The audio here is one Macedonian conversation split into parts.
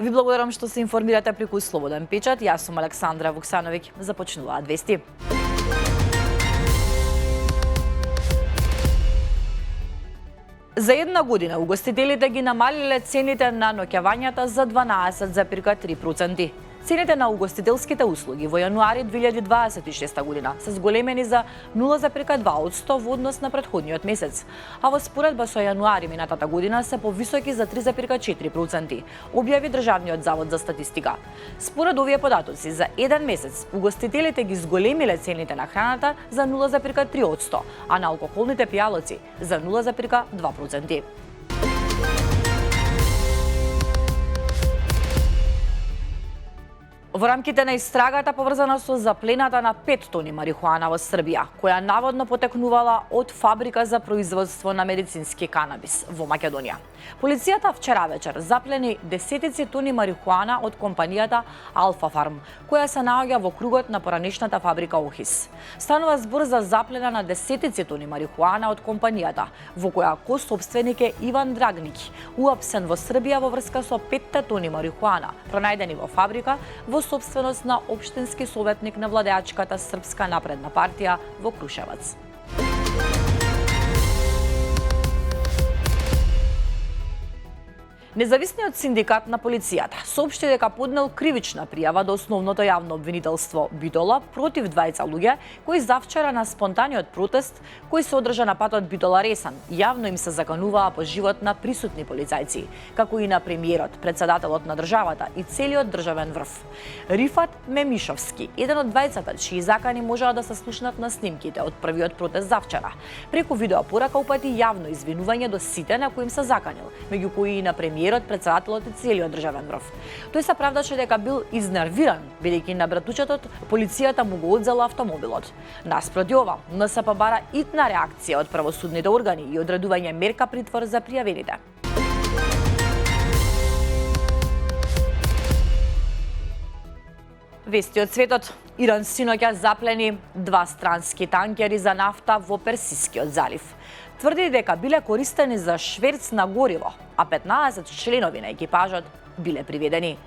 Ви благодарам што се информирате преку Слободен печат. Јас сум Александра Вуксановиќ. Започнуваат вести. За една година угостителите ги намалиле цените на ноќавањата за 12,3%. Цените на угостителските услуги во јануари 2026 година се зголемени за 0,2% во однос на претходниот месец, а во споредба со јануари минатата година се повисоки за 3,4%, објави Државниот завод за статистика. Според овие податоци, за еден месец угостителите ги зголемиле цените на храната за 0,3%, а на алкохолните пијалоци за 0,2%. Во рамките на истрагата поврзана со заплената на 5 тони марихуана во Србија, која наводно потекнувала од фабрика за производство на медицински канабис во Македонија. Полицијата вчера вечер заплени десетици тони марихуана од компанијата Алфа Фарм, која се наоѓа во кругот на поранешната фабрика Охис. Станува збор за заплена на десетици тони марихуана од компанијата, во која косопственик е Иван Драгнич, уапсен во Србија во врска со 5 тони марихуана, пронајдени во фабрика во собственост на општински советник на владеачката Српска напредна партија во Крушевац. Независниот синдикат на полицијата соопшти дека поднел кривична пријава до основното јавно обвинителство Битола против двајца луѓе кои завчера на спонтаниот протест кој се одржа на патот Битола-Ресан јавно им се закануваа по живот на присутни полицајци, како и на премиерот, председателот на државата и целиот државен врв. Рифат Мемишовски, еден од двајцата чии закани можеа да се слушнат на снимките од првиот протест завчера, преку видеопорака упати јавно извинување до сите на кои им се заканил, меѓу кои и на премиерот, председателот и целиот државен врв. Тој се правдаше дека бил изнервиран, бидејќи на братучетот полицијата му го одзела автомобилот. Наспроти ова, НСП бара итна реакција од правосудните органи и одредување мерка притвор за пријавените. Вести од светот. Иран синоќа заплени 2 странски танкери за нафта во Персискиот залив. Тврди дека биле користени за шверц на гориво, а 15 членови на екипажот биле приведени.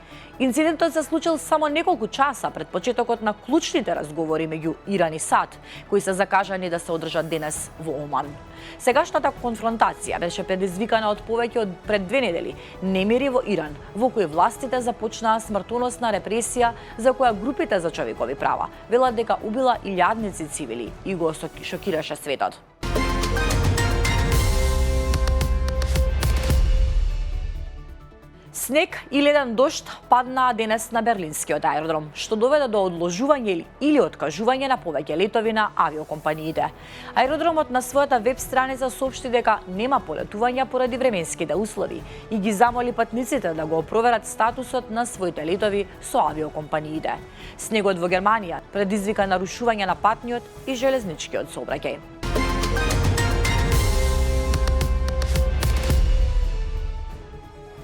Инцидентот се случил само неколку часа пред почетокот на клучните разговори меѓу Иран и САД, кои се закажани да се одржат денес во Оман. Сегашната конфронтација беше предизвикана од повеќе од пред 2 недели немири во Иран, во кои властите започнаа смртоносна репресија за која групите за човекови права велат дека убила илјадници цивили и го шокираше светот. Снег и леден дожд паднаа денес на Берлинскиот аеродром, што доведе до одложување или откажување на повеќе летови на авиокомпаниите. Аеродромот на својата веб страница соопшти дека нема полетувања поради временските услови и ги замоли патниците да го проверат статусот на своите летови со авиокомпаниите. Снегот во Германија предизвика нарушување на патниот и железничкиот сообраќај.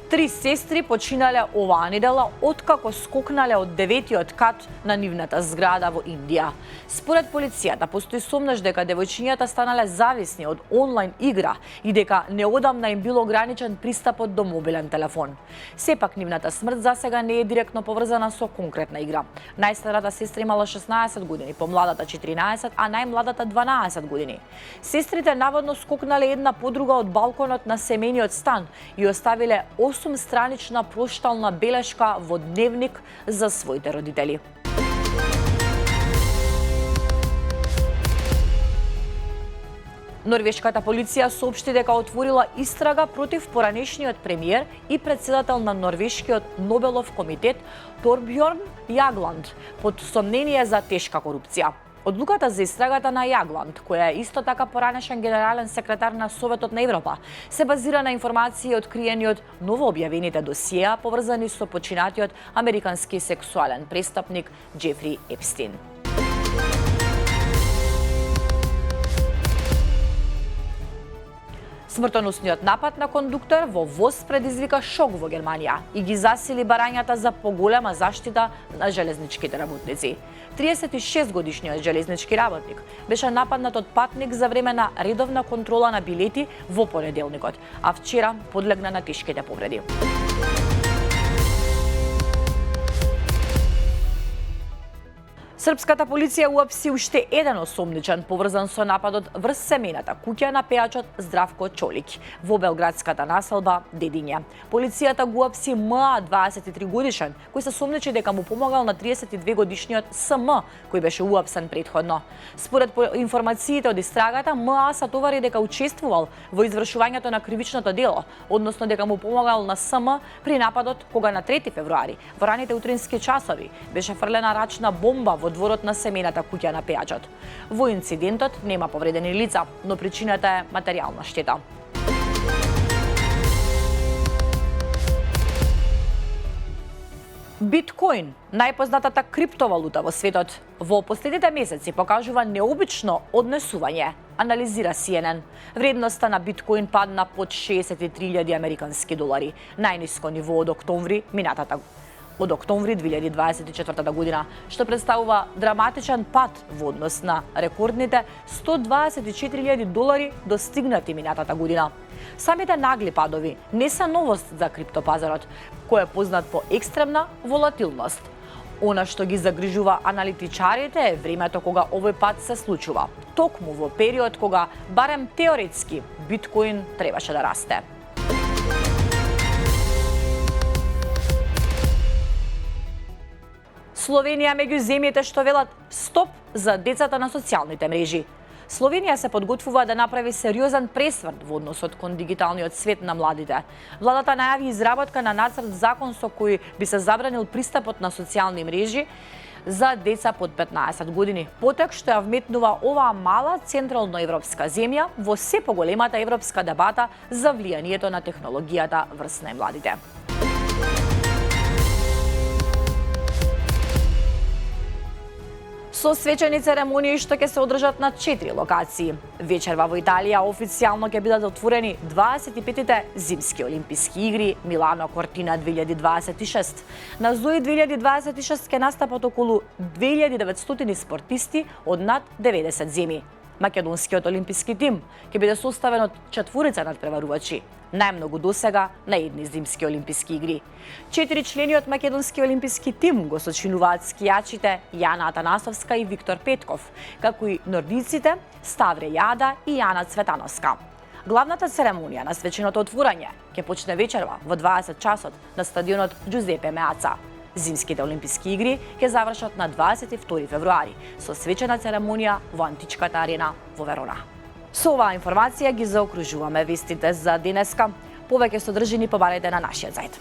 Три сестри починале оваа недела откако скокнале од 9-тиот кат на нивната зграда во Индија. Според полицијата постои сомнеш дека девојчињата станале зависни од онлайн игра и дека неодамна им бил ограничен пристапот до мобилен телефон. Сепак нивната смрт засега не е директно поврзана со конкретна игра. Најстарата сестра имала 16 години, помладата 14, а најмладата 12 години. Сестрите наводно скокнале една по друга од балконот на семејниот стан и оставиле 8-странична проштална белешка во дневник за своите родители. Норвешката полиција соопшти дека отворила истрага против поранешниот премиер и председател на Норвешкиот Нобелов комитет Торбјорн Јагланд под сомнение за тешка корупција. Одлуката за истрагата на Јагланд, која е исто така поранешен генерален секретар на Советот на Европа, се базира на информации откриени од новообјавените досиеа поврзани со починатиот американски сексуален престапник Џефри Епстин. Смртоносниот напад на кондуктор во воз предизвика шок во Германија и ги засили барањата за поголема заштита на железничките работници. 36-годишниот железнички работник беше нападнат од патник за време на редовна контрола на билети во понеделникот, а вчера подлегна на тешките повреди. Српската полиција уапси уште еден осомничен поврзан со нападот врз семејната куќа на пејачот Здравко Чолик во белградската населба Дедиње. Полицијата го уапси МА, 23 годишен, кој се сомнечи дека му помогал на 32 годишниот СМ, кој беше уапсен претходно. Според информациите од истрагата, МА сатовари дека учествувал во извршувањето на кривичното дело, односно дека му помогал на СМ при нападот кога на 3 февруари во раните утрински часови беше фрлена рачна бомба во дворот на семејната куќа на пејачот. Во инцидентот нема повредени лица, но причината е материјална штета. Биткоин, најпознатата криптовалута во светот, во последните месеци покажува необично однесување, анализира CNN. Вредноста на биткоин падна под 63.000 американски долари, најниско ниво од октомври 2024 година, што представува драматичен пад во однос на рекордните 124.000 долари достигнати минатата година. Самите нагли падови не се новост за криптопазарот, кој е познат по екстремна волатилност. Она што ги загрижува аналитичарите е времето кога овој пад се случува, токму во период кога, барем теоретски, биткоин требаше да расте. Словенија меѓу земјите што велат стоп за децата на социјалните мрежи. Словенија се подготвува да направи сериозен пресврт во односот кон дигиталниот свет на младите. Владата најави изработка на нацрт закон со кој би се забранил пристапот на социјални мрежи за деца под 15 години, потек што ја вметнува оваа мала централноевропска земја во се поголемата европска дебата за влијанието на технологијата врз најмладите. Со свечени церемонии што ќе се одржат на 4 локации. Вечерва во Италија официјално ќе бидат отворени 25-тите зимски олимписки игри Милано Кортина 2026. На Зои 2026 ќе настапат околу 2900 спортисти од над 90 земји. Македонскиот олимписки тим ќе биде составен од 4 надпреварувачи, најмногу досега на едни зимски олимписки игри. 4 члени од македонски олимписки тим го сочинуваат скијачите Јана Атанасовска и Виктор Петков, како и нордиците Ставре Јада и Јана Цветановска. Главната церемонија на свеченото отворање ќе почне вечерва во 20 часот на стадионот Џузепе Меаца. Зимските олимписки игри ќе завршат на 22 февруари со свечена церемонија во античката арена во Верона. Со оваа информација ги заокружуваме вестите за денеска. Повеќе содржини побарете на нашиот сајт.